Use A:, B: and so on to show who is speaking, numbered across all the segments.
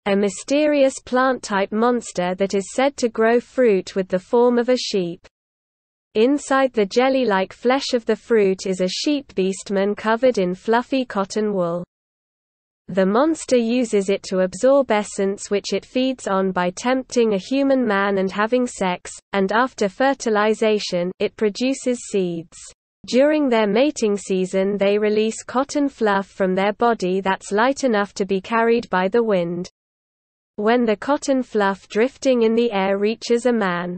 A: a mysterious plant-type monster that is said to grow fruit with the form of a sheep. Inside the jelly-like flesh of the fruit is a sheep beastman covered in fluffy cotton wool. The monster uses it to absorb essence which it feeds on by tempting a human man and having sex, and after fertilization, it produces seeds. During their mating season they release cotton fluff from their body that's light enough to be carried by the wind. When the cotton fluff drifting in the air reaches a man,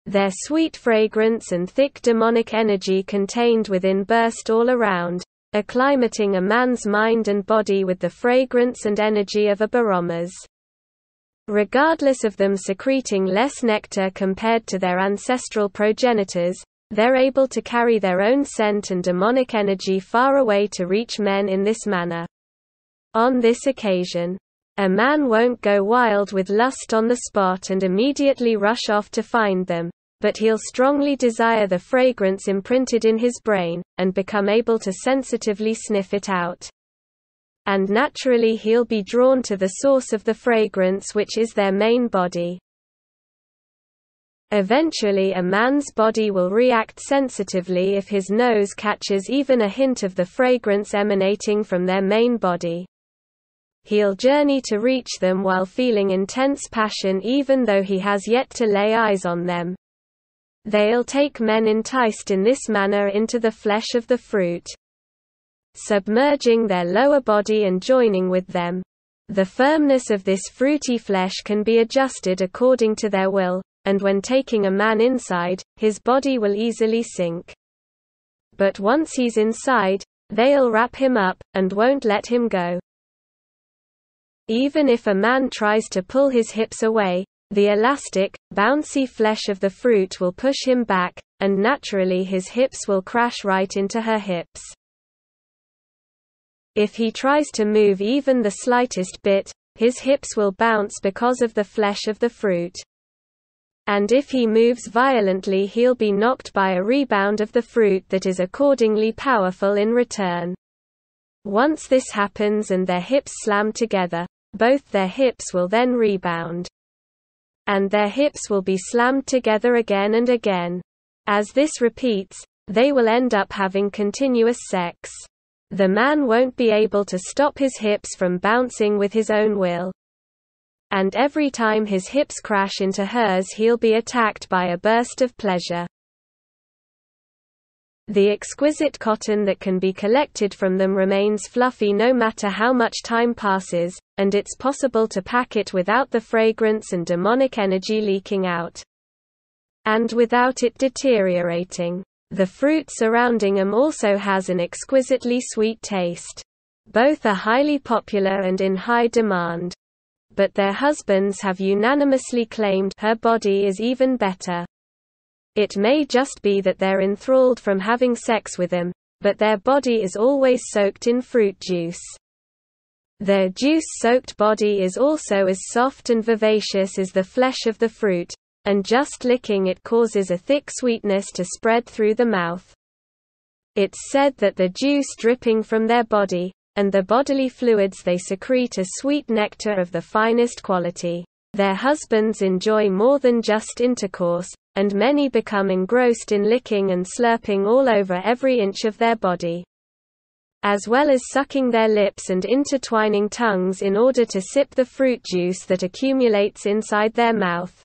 A: their sweet fragrance and thick demonic energy contained within burst all around, acclimating a man's mind and body with the fragrance and energy of a barometz. Regardless of them secreting less nectar compared to their ancestral progenitors, they're able to carry their own scent and demonic energy far away to reach men in this manner. On this occasion, a man won't go wild with lust on the spot and immediately rush off to find them, but he'll strongly desire the fragrance imprinted in his brain, and become able to sensitively sniff it out. And naturally he'll be drawn to the source of the fragrance, which is their main body. Eventually a man's body will react sensitively if his nose catches even a hint of the fragrance emanating from their main body. He'll journey to reach them while feeling intense passion even though he has yet to lay eyes on them. They'll take men enticed in this manner into the flesh of the fruit, submerging their lower body and joining with them. The firmness of this fruity flesh can be adjusted according to their will, and when taking a man inside, his body will easily sink. But once he's inside, they'll wrap him up, and won't let him go. Even if a man tries to pull his hips away, the elastic, bouncy flesh of the fruit will push him back, and naturally his hips will crash right into her hips. If he tries to move even the slightest bit, his hips will bounce because of the flesh of the fruit. And if he moves violently, he'll be knocked by a rebound of the fruit that is accordingly powerful in return. Once this happens and their hips slam together, both their hips will then rebound. And their hips will be slammed together again and again. As this repeats, they will end up having continuous sex. The man won't be able to stop his hips from bouncing with his own will. And every time his hips crash into hers, he'll be attacked by a burst of pleasure. The exquisite cotton that can be collected from them remains fluffy no matter how much time passes, and it's possible to pack it without the fragrance and demonic energy leaking out. And without it deteriorating. The fruit surrounding them also has an exquisitely sweet taste. Both are highly popular and in high demand. But their husbands have unanimously claimed her body is even better. It may just be that they're enthralled from having sex with him, but their body is always soaked in fruit juice. Their juice-soaked body is also as soft and vivacious as the flesh of the fruit, and just licking it causes a thick sweetness to spread through the mouth. It's said that the juice dripping from their body, and the bodily fluids they secrete, is sweet nectar of the finest quality. Their husbands enjoy more than just intercourse, and many become engrossed in licking and slurping all over every inch of their body, as well as sucking their lips and intertwining tongues in order to sip the fruit juice that accumulates inside their mouth.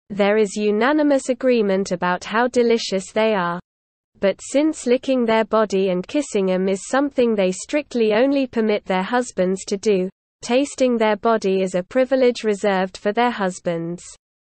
A: There is unanimous agreement about how delicious they are. But since licking their body and kissing them is something they strictly only permit their husbands to do, tasting their body is a privilege reserved for their husbands.